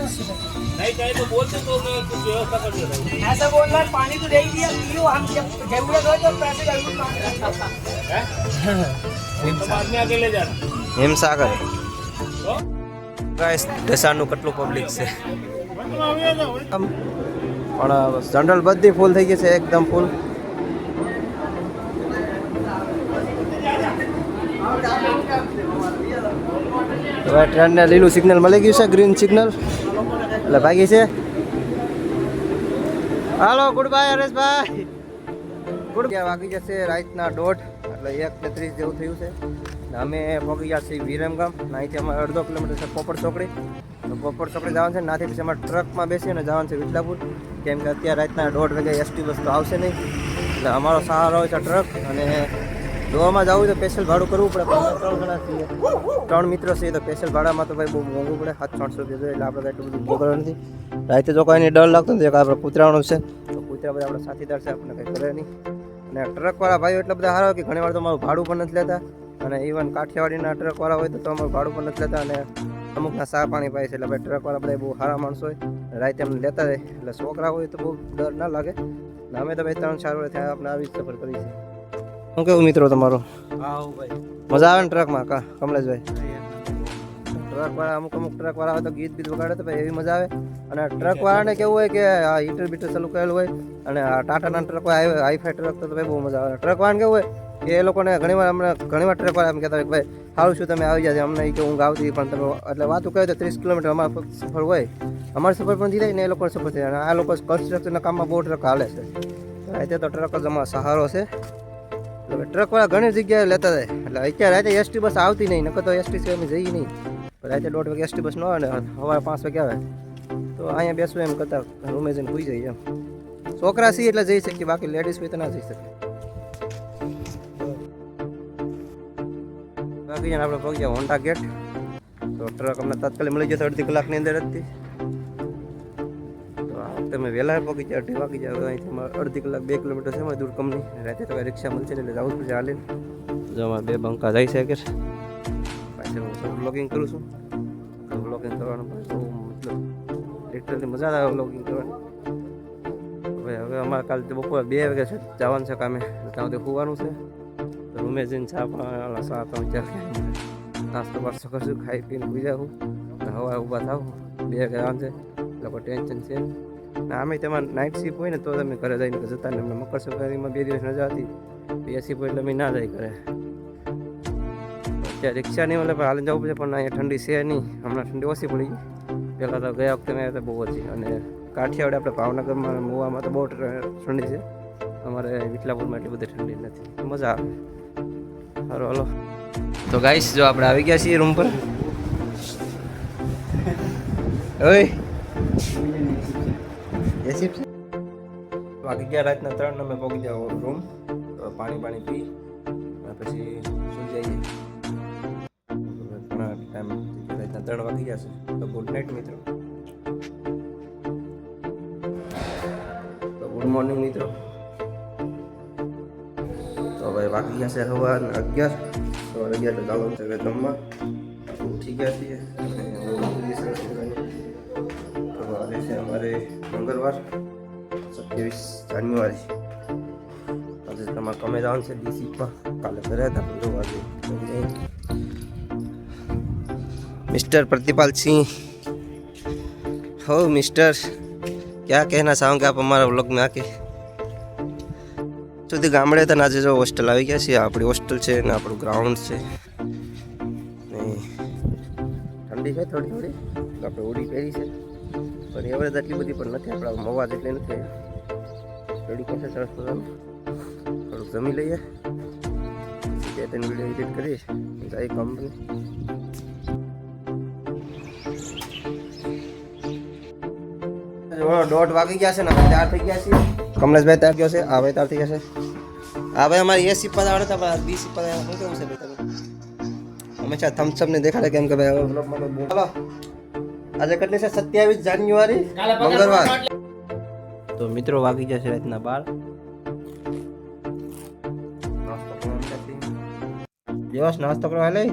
नहीं चाहिए तो बोलते तो मैं कुछ व्यवस्था कर देता हूँ। ऐसा बोलना है, पानी तो दे ही दिया, पियो, हम जब जरूरत हो तो पैसे जरूर मांगते हैं? तो बाद में आके ले जाना। હિમસાગર तो ગાઈસ દસાનું કેટલું પબ્લિક છે પણ જનરલ બધી ફૂલ થઈ ગઈ છે એકદમ ફૂલ હવે ટ્રેનને લીલું સિગ્નલ મળી ગયું છે ગ્રીન સિગ્નલ એટલે ભાગી છે હાલો ગુડ બાય હરેશભાઈ ગુડ વાગી જશે રાતના 1:30 એટલે 1:30 જેવું થયું છે અમે પહોંચી ગયા છીએ વિરમગામ અહીંથી અમારે 1.5 કિલોમીટર છે પોપટ ચોકડી તો પોપટ ચોકડી જવાનું છે નાથી પછી અમારે ટ્રકમાં બેસીને જવાનું છે વિઠલાપુર કેમ કે અત્યારે રાતના 1:30 વાગે એસટી બસ તો આવશે નહીં એટલે અમારો સહારો હોય છે ટ્રક અને ગોવામાં જવું તો સ્પેશિયલ ભાડું કરવું પડે પણ અમે 3 જણા છીએ 3 મિત્રો છીએ તો સ્પેશિયલ ભાડામાં તો ભાઈ બહુ મોંઘું પડે 700-800 રૂપિયા જોઈએ એટલે આપણે એટલું બધું ભોગવવાનું નથી રાતે જો કોઈને ડર લાગતો નથી કે આપણે કૂતરાવાનું છે તો કૂતરા બધા આપણા સાથીદાર છે આપણને કંઈ કરે નહીં અને ટ્રકવાળા ભાઈઓ એટલા બધા સારા હોય કે ઘણીવાર તો અમારું ભાડું પણ નથી લેતા અને ઇવન કાઠિયાવાડીના ટ્રકવાળા હોય તો અમારું ભાડું પણ નથી લેતા અને અમુકના સા પાણી પાય છે એટલે ભાઈ ટ્રકવાળા બધા બહુ સારા માણસો હોય રાતે અમને લેતા જાય એટલે છોકરા હોય તો બહુ ડર ના લાગે અને અમે તો ભાઈ 3-4 વર્ષ થયા આપણે આવી જ સફર કરી છે શું કેવું મિત્રો તમારો મજા આવે ને ટ્રકમાં કા કમલેશભાઈ ટ્રકવાળા અમુક ટ્રકવાળા હોય તો ગીત વગાડે તો ભાઈ એવી મજા આવે અને ટ્રકવાળાને કેવું હોય કે આ હીટર બીટર ચાલુ કરેલું હોય અને આ ટાટાના ટ્રક હોય હાઈફાઈ ટ્રક તો ભાઈ બહુ મજા આવે ટ્રકવાળાને કેવું હોય કે એ લોકોને ઘણીવાર ટ્રકવાળા એમ કહેતા હોય કે ભાઈ સારું શું તમે આવી જાય અમને કે ઊંઘ આવતી પણ તમે એટલે વાતું કહે તો 30 કિલોમીટર અમારા સફર હોય અમારી સફર પણ થઈ જાય ને એ લોકોને સફર થાય અને આ લોકો કન્સ્ટ્રક્શનના કામમાં બહુ ટ્રક હાલે છે રાતે તો ટ્રક જ અમારો સહારો છે એટલે ટ્રકવાળા ઘણી જગ્યાએ લેતા જાય એટલે અત્યારે રાતે એસટી બસ આવતી નહીં નકર તો એસટી સિવાય અમે જઈએ નહીં રાતે 1:30 વાગે એસટી બસ ન આવે ને સવારે 5 વાગે આવે તો અહીંયા બેસવું એમ કરતાં રૂમે જઈને સુઈ જઈએ એમ છોકરા છીએ એટલે જઈ શકીએ બાકી લેડીઝ હોય તો ના જઈ શકે બાકી આપણે પહોંચી ગયા હોન્ડા ગેટ તો ટ્રક અમને તાત્કાલિક મળી ગયો તો 1.5 કલાકની અંદર હતી તો આ વખતે અમે વહેલા પહોંચી ગયા 2:30 વાગી જાય અહીંથી 1.5 કલાક 2 કિલોમીટર છે અમારી દૂર કંપની રાતે તો રિક્ષા મળશે એટલે જવું જ પડશે હાલીને જો અમારા 2 બંકા જાય છે કે પાછળ હું સબ બ્લોગિંગ કરું છું બ્લોગિંગ કરવાનું બહુ મતલબ લિટરલી મજા આવે બ્લોગિંગ કરવાની હવે અમારે કાલે બપોરે 2 વાગે છે જવાનું છે કામે ત્યાં સુધી હોવાનું છે રૂમે જઈને ચા પણ 7-4 નાસ્તો બાસ્તો કરશું ખાઈ પીને સુઈ જાઉં હવા ઊભા થાવ 2 વાગે જવાનું છે એટલે કોઈ ટેન્શન છે ને આમે તમારે નાઇટ શિફ્ટ હોય ને તો તમે ઘરે જઈને જતા ને હમણાં મકર સંક્રાંતિમાં 2 દિવસ રજા હતી એ શિફ્ટ હોય એટલે અમે ના જાય ઘરે અત્યારે રિક્ષા નહીં એટલે હાલીને જવું પડે પણ અહીંયા ઠંડી છે નહીં હમણાં ઠંડી ઓછી પડી ગઈ પહેલાં તો ગયા વખતે મેં તો બહુ હતી અને કાઠિયાવાડ આપણે ભાવનગરમાં મોવામાં તો બહુ ઠંડી છે અમારે વિઠલાપુરમાં એટલી બધી ઠંડી નથી મજા આવે સારું હાલો તો ગાઈસ જો આપણે આવી ગયા છીએ રૂમ પર ઓય એસી વાગી ગયા રાતના 3 અમે પહોંચી ગયા રૂમ તો પાણી પી પછી સુઈ જઈએ ઘણા ટાઈમ રાતના 3 વાગી ગયા છે તો ગુડ નાઇટ મિત્રો તો ગુડ મોર્નિંગ મિત્રો તો ભાઈ વાગી ગયા છે સવાર 11 સવારે 11 તો ચાલો છે જમવા ઉઠી ગયા છીએ તો આજે છે અમારે મંગળવાર 27 જાન્યુઆરી આજે તમારે કમે જવાનું છે ડીસીમાં કાલે ઘરે હતા પણ જોવા જઈએ मिस्टर प्रतिपाल सिंह हो मिस्टर क्या कहना चाहोगे आप हमारा व्लॉग में आके સુધી ગામડે તો આજે જો હોસ્ટેલ આવી ગયા છે આપણી હોસ્ટેલ છે ને આપણું ગ્રાઉન્ડ છે ને ઠંડી છે થોડી થોડી આપણે ઓડી પહેરી છે પણ એવરેજ એટલી બધી પણ નથી આપણા મવા જેટલી નથી રેડી કરશે સરસ મજાનું થોડુંક જમી લઈએ પછી 2-3 વિડીયો એડિટ કરીએ જાય કંપની 1:30 વાગી ગયા છે ને આપણે તૈયાર થઈ ગયા છીએ કમલેશભાઈ તૈયાર ગયો છે આ ભાઈ તૈયાર થઈ ગયા છે આ ભાઈ અમારી એ સિપ્પા આવડે હતા પણ બી સિપ્પા શું કેવું છે ભાઈ તમે હંમેશા થમ્સઅપ ને દેખાડે કેમ કે ભાઈ બ્લોગમાં તો ચાલો આજે કેટલી છે 27 જાન્યુઆરી મંગળવાર તો મિત્રો વાગી ગયા છે રાતના 12 નાસ્તો કરવા દિવસ નાસ્તો કરવા લઈ